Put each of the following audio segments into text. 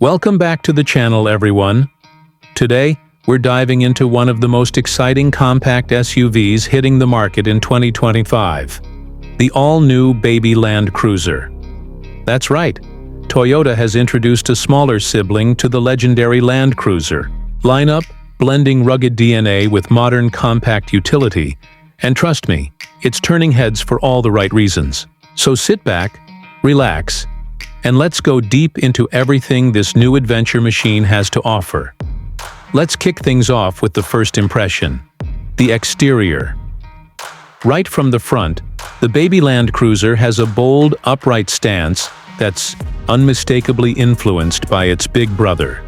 Welcome back to the channel, everyone. Today, we're diving into one of the most exciting compact SUVs hitting the market in 2025. The all-new baby Land Cruiser. That's right, Toyota has introduced a smaller sibling to the legendary Land Cruiser lineup, blending rugged DNA with modern compact utility. And trust me, it's turning heads for all the right reasons. So sit back, relax, and let's go deep into everything this new adventure machine has to offer. Let's kick things off with the first impression: the exterior. Right from the front, the baby Land Cruiser has a bold, upright stance that's unmistakably influenced by its big brother.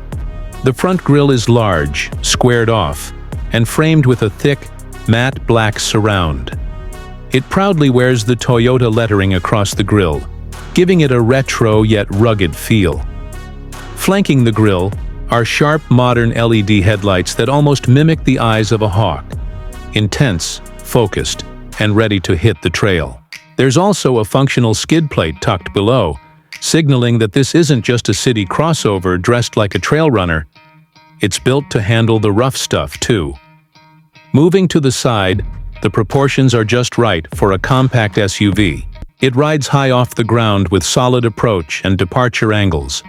The front grille is large, squared off, and framed with a thick, matte black surround. It proudly wears the Toyota lettering across the grille, giving it a retro yet rugged feel. Flanking the grille are sharp modern LED headlights that almost mimic the eyes of a hawk, intense, focused, and ready to hit the trail. There's also a functional skid plate tucked below, signaling that this isn't just a city crossover dressed like a trail runner. It's built to handle the rough stuff too. Moving to the side, the proportions are just right for a compact SUV. It rides high off the ground with solid approach and departure angles,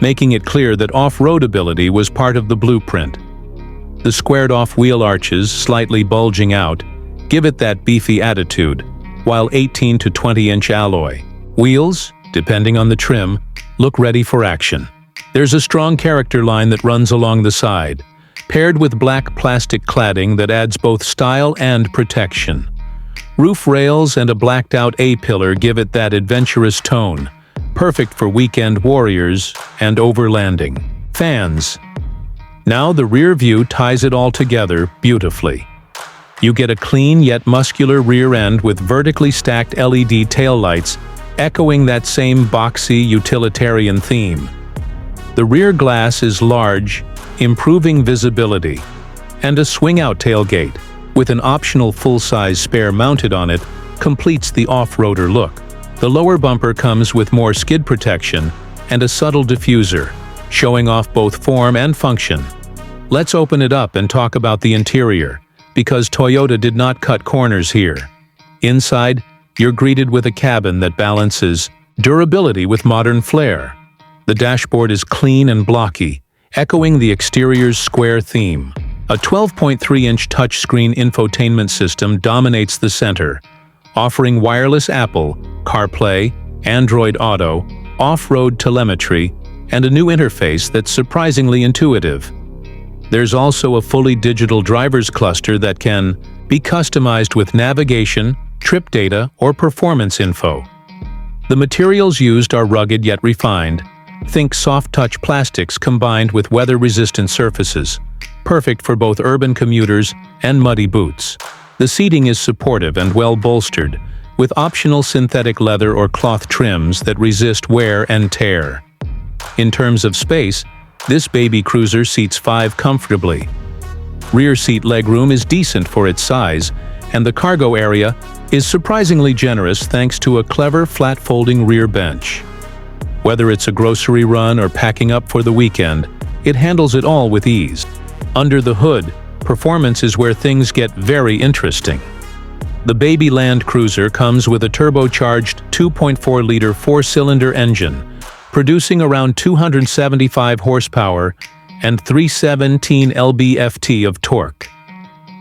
making it clear that off-road ability was part of the blueprint. The squared-off wheel arches, slightly bulging out, give it that beefy attitude, while 18 to 20-inch alloy wheels, depending on the trim, look ready for action. There's a strong character line that runs along the side, paired with black plastic cladding that adds both style and protection. Roof rails and a blacked-out A-pillar give it that adventurous tone, perfect for weekend warriors and overlanding fans. Now the rear view ties it all together beautifully. You get a clean yet muscular rear end with vertically stacked LED taillights, echoing that same boxy utilitarian theme. The rear glass is large, improving visibility, and a swing-out tailgate, with an optional full-size spare mounted on it, completes the off-roader look. The lower bumper comes with more skid protection and a subtle diffuser, showing off both form and function. Let's open it up and talk about the interior, because Toyota did not cut corners here. Inside, you're greeted with a cabin that balances durability with modern flair. The dashboard is clean and blocky, echoing the exterior's square theme. A 12.3-inch touchscreen infotainment system dominates the center, offering wireless Apple, CarPlay, Android Auto, off-road telemetry, and a new interface that's surprisingly intuitive. There's also a fully digital driver's cluster that can be customized with navigation, trip data, or performance info. The materials used are rugged yet refined. Think soft-touch plastics combined with weather-resistant surfaces, perfect for both urban commuters and muddy boots. The seating is supportive and well-bolstered, with optional synthetic leather or cloth trims that resist wear and tear. In terms of space, this baby cruiser seats 5 comfortably. Rear seat legroom is decent for its size, and the cargo area is surprisingly generous thanks to a clever flat-folding rear bench. Whether it's a grocery run or packing up for the weekend, it handles it all with ease. Under the hood, performance is where things get very interesting. The baby Land Cruiser comes with a turbocharged 2.4-liter 4-cylinder engine, producing around 275 horsepower and 317 lb-ft of torque.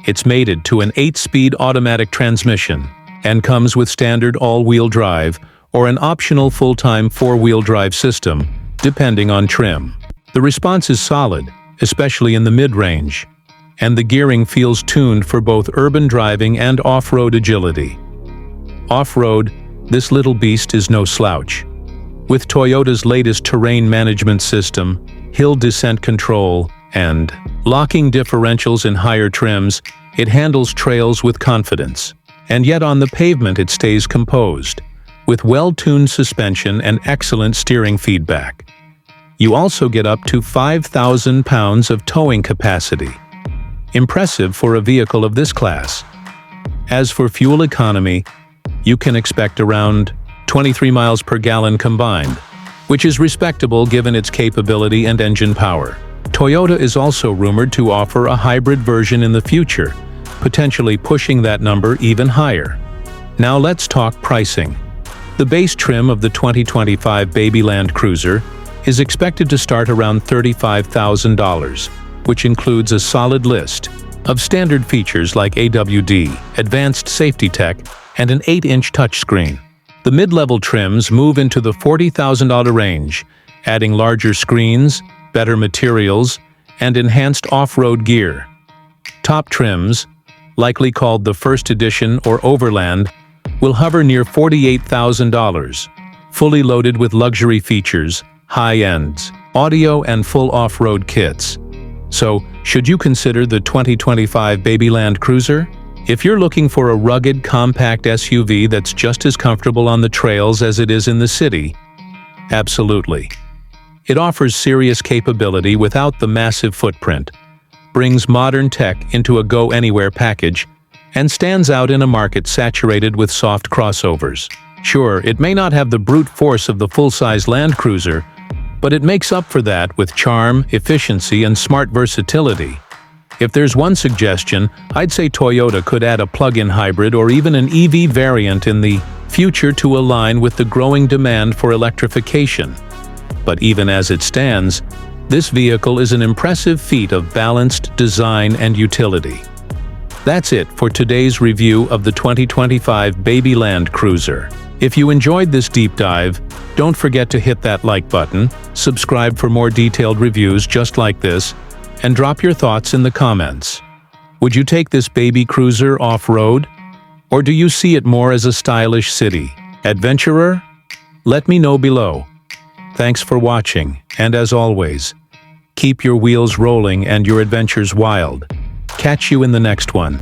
It's mated to an 8-speed automatic transmission and comes with standard all-wheel drive or an optional full-time 4-wheel drive system, depending on trim. The response is solid, especially in the mid-range, and the gearing feels tuned for both urban driving and off-road agility. Off-road, this little beast is no slouch. With Toyota's latest terrain management system, hill descent control, and locking differentials in higher trims, it handles trails with confidence. And yet on the pavement it stays composed, with well-tuned suspension and excellent steering feedback. You also get up to 5,000 pounds of towing capacity. Impressive for a vehicle of this class. As for fuel economy, you can expect around 23 miles per gallon combined, which is respectable given its capability and engine power. Toyota is also rumored to offer a hybrid version in the future, potentially pushing that number even higher. Now let's talk pricing. The base trim of the 2025 Baby Land Cruiser is expected to start around $35,000, which includes a solid list of standard features like AWD, advanced safety tech, and an 8-inch touchscreen. The mid-level trims move into the $40,000 range, adding larger screens, better materials, and enhanced off-road gear. Top trims, likely called the First Edition or Overland, will hover near $48,000, fully loaded with luxury features, high-ends, audio, and full off-road kits. So, should you consider the 2025 Baby Land Cruiser? If you're looking for a rugged, compact SUV that's just as comfortable on the trails as it is in the city, absolutely. It offers serious capability without the massive footprint, brings modern tech into a go-anywhere package, and stands out in a market saturated with soft crossovers. Sure, it may not have the brute force of the full-size Land Cruiser, but it makes up for that with charm, efficiency, and smart versatility. If there's one suggestion, I'd say Toyota could add a plug-in hybrid or even an EV variant in the future to align with the growing demand for electrification. But even as it stands, this vehicle is an impressive feat of balanced design and utility. That's it for today's review of the 2025 Baby Land Cruiser. If you enjoyed this deep dive, don't forget to hit that like button, subscribe for more detailed reviews just like this, and drop your thoughts in the comments. Would you take this baby cruiser off-road? Or do you see it more as a stylish city adventurer? Let me know below. Thanks for watching, and as always, keep your wheels rolling and your adventures wild. Catch you in the next one.